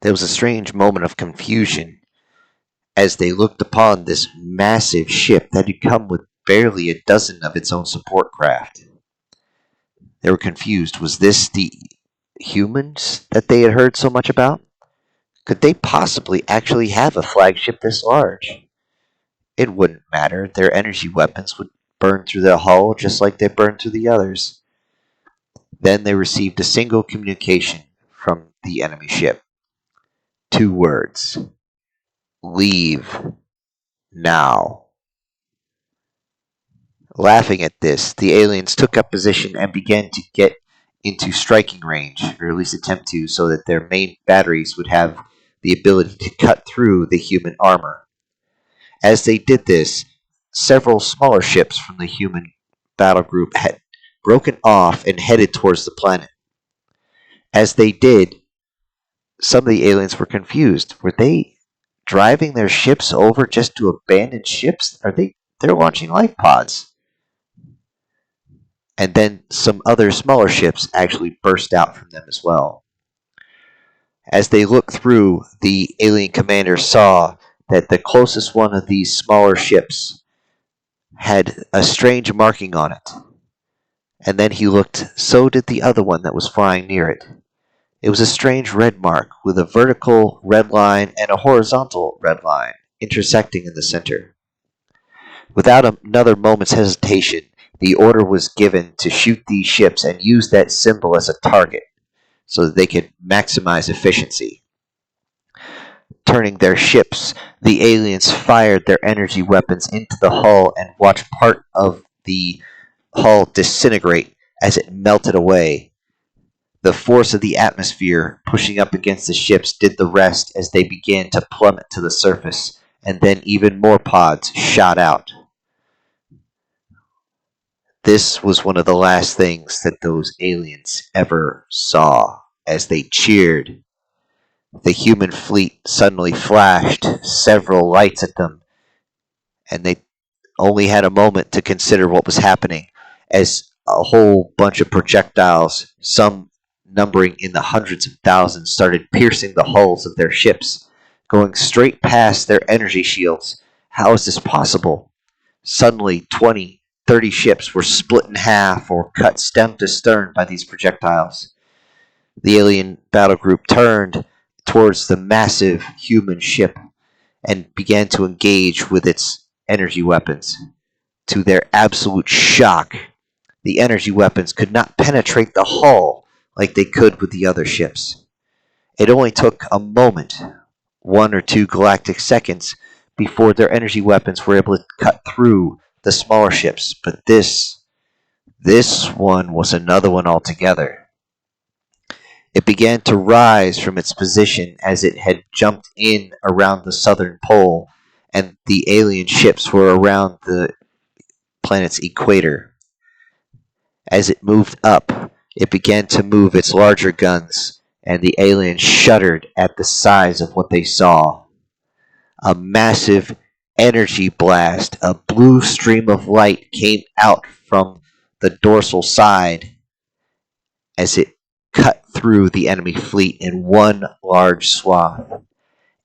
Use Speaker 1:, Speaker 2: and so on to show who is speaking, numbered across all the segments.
Speaker 1: There was a strange moment of confusion as they looked upon this massive ship that had come with barely a dozen of its own support craft. They were confused. Was this the humans that they had heard so much about? Could they possibly actually have a flagship this large? It wouldn't matter. Their energy weapons would burn through the hull just like they burned through the others. Then they received a single communication from the enemy ship. 2 words. Leave now. Laughing at this, the aliens took up position and began to get into striking range, or at least attempt to, so that their main batteries would have the ability to cut through the human armor. As they did this, several smaller ships from the human battle group had broken off and headed towards the planet. As they did, some of the aliens were confused. Were they driving their ships over just to abandon ships? They're launching life pods. And then some other smaller ships actually burst out from them as well. As they looked through, the alien commander saw that the closest one of these smaller ships had a strange marking on it. And then he looked, so did the other one that was flying near it. It was a strange red mark with a vertical red line and a horizontal red line intersecting in the center. Without another moment's hesitation, the order was given to shoot these ships and use that symbol as a target so that they could maximize efficiency. Turning their ships, the aliens fired their energy weapons into the hull and watched part of the hull disintegrate as it melted away. The force of the atmosphere pushing up against the ships did the rest as they began to plummet to the surface, and then even more pods shot out. This was one of the last things that those aliens ever saw. As they cheered, the human fleet suddenly flashed several lights at them, and they only had a moment to consider what was happening as a whole bunch of projectiles, some numbering in the hundreds of thousands, started piercing the hulls of their ships, going straight past their energy shields. How is this possible? Suddenly, 20, 30 ships were split in half or cut stem to stern by these projectiles. The alien battle group turned towards the massive human ship and began to engage with its energy weapons. To their absolute shock, the energy weapons could not penetrate the hull like they could with the other ships. It only took a moment, 1 or 2 galactic seconds, before their energy weapons were able to cut through the smaller ships, but this one was another one altogether. It began to rise from its position as it had jumped in around the southern pole, and the alien ships were around the planet's equator. As it moved up, it began to move its larger guns, and the aliens shuddered at the size of what they saw. A massive energy blast, a blue stream of light came out from the dorsal side as it cut through the enemy fleet in one large swath.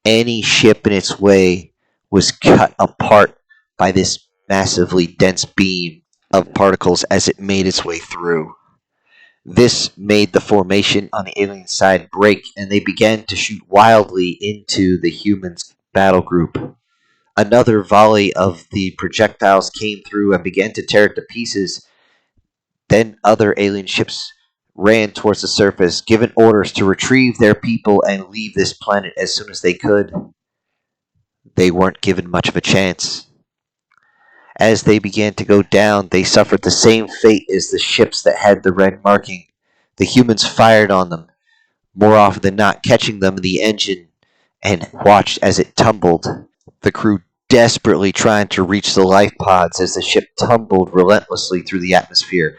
Speaker 1: Any ship in its way was cut apart by this massively dense beam of particles as it made its way through. This made the formation on the alien side break, and they began to shoot wildly into the humans' battle group. Another volley of the projectiles came through and began to tear it to pieces. Then other alien ships ran towards the surface, given orders to retrieve their people and leave this planet as soon as they could. They weren't given much of a chance. As they began to go down, they suffered the same fate as the ships that had the red marking. The humans fired on them, more often than not catching them in the engine, and watched as it tumbled. The crew desperately trying to reach the life pods as the ship tumbled relentlessly through the atmosphere.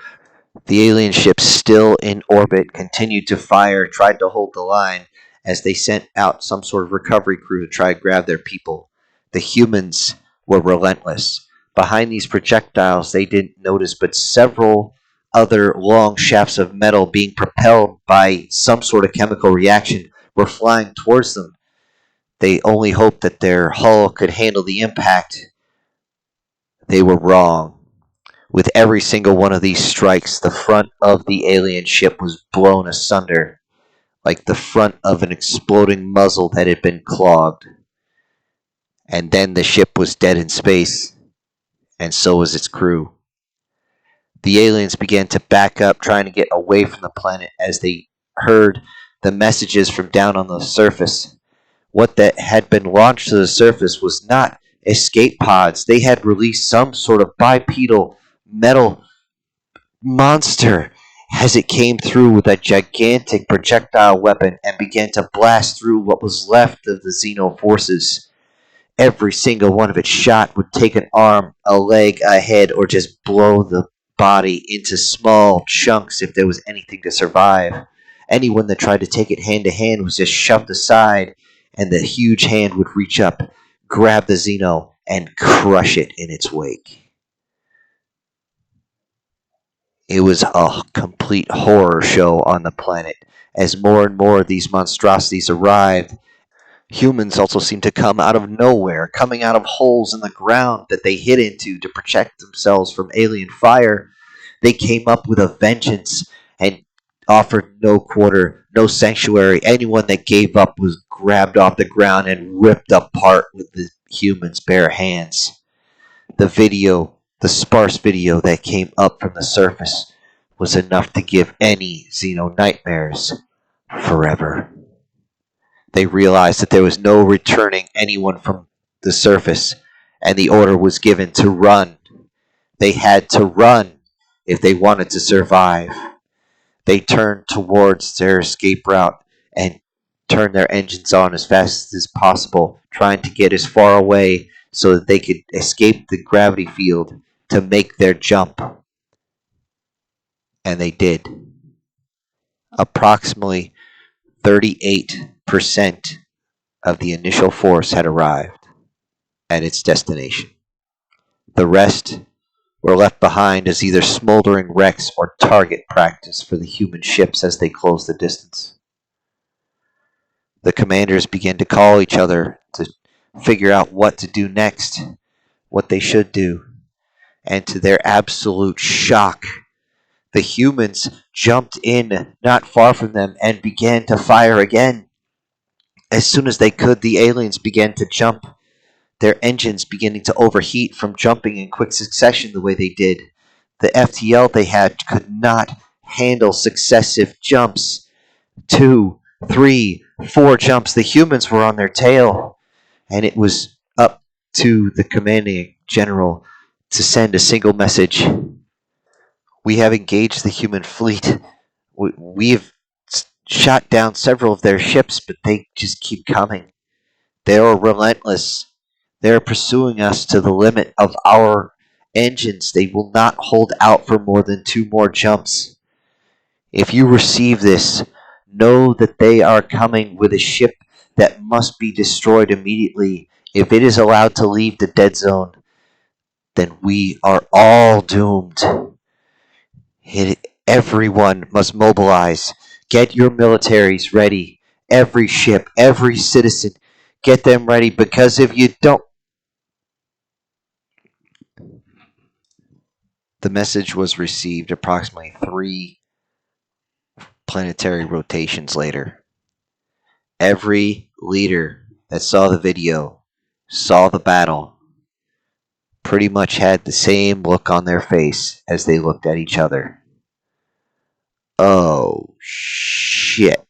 Speaker 1: The alien ships, still in orbit, continued to fire, tried to hold the line as they sent out some sort of recovery crew to try to grab their people. The humans were relentless. Behind these projectiles, they didn't notice but several other long shafts of metal being propelled by some sort of chemical reaction were flying towards them. They only hoped that their hull could handle the impact. They were wrong. With every single one of these strikes, the front of the alien ship was blown asunder, like the front of an exploding muzzle that had been clogged. And then the ship was dead in space, and so was its crew. The aliens began to back up, trying to get away from the planet as they heard the messages from down on the surface. What that had been launched to the surface was not escape pods. They had released some sort of bipedal metal monster as it came through with a gigantic projectile weapon and began to blast through what was left of the Zeno forces. Every single one of its shot would take an arm, a leg, a head, or just blow the body into small chunks if there was anything to survive. Anyone that tried to take it hand to hand was just shoved aside, and the huge hand would reach up, grab the Zeno, and crush it in its wake. It was a complete horror show on the planet. As more and more of these monstrosities arrived, humans also seemed to come out of nowhere, coming out of holes in the ground that they hid into to protect themselves from alien fire. They came up with a vengeance and offered no quarter, no sanctuary. Anyone that gave up was grabbed off the ground and ripped apart with the humans' bare hands. The sparse video that came up from the surface, was enough to give any Xeno nightmares forever. They realized that there was no returning anyone from the surface, and the order was given to run. They had to run if they wanted to survive. They turned towards their escape route and turned their engines on as fast as possible, trying to get as far away so that they could escape the gravity field to make their jump. And they did. Approximately 38% of the initial force had arrived at its destination. The rest were left behind as either smoldering wrecks or target practice for the human ships as they closed the distance. The commanders began to call each other to figure out what to do next, what they should do, and to their absolute shock, the humans jumped in not far from them and began to fire again. As soon as they could, the aliens began to jump, their engines beginning to overheat from jumping in quick succession the way they did. The FTL they had could not handle successive jumps. 2, 3, 4 jumps. The humans were on their tail, and it was up to the commanding general to send a single message. We have engaged the human fleet. We've shot down several of their ships, but they just keep coming. They are relentless. They are pursuing us to the limit of our engines. They will not hold out for more than 2 more jumps. If you receive this, know that they are coming with a ship that must be destroyed immediately. If it is allowed to leave the dead zone, then we are all doomed. Everyone must mobilize. Get your militaries ready. Every ship, every citizen, get them ready, because if you don't... The message was received approximately 3 planetary rotations later. Every leader that saw the video, saw the battle, pretty much had the same look on their face as they looked at each other. Oh, shit.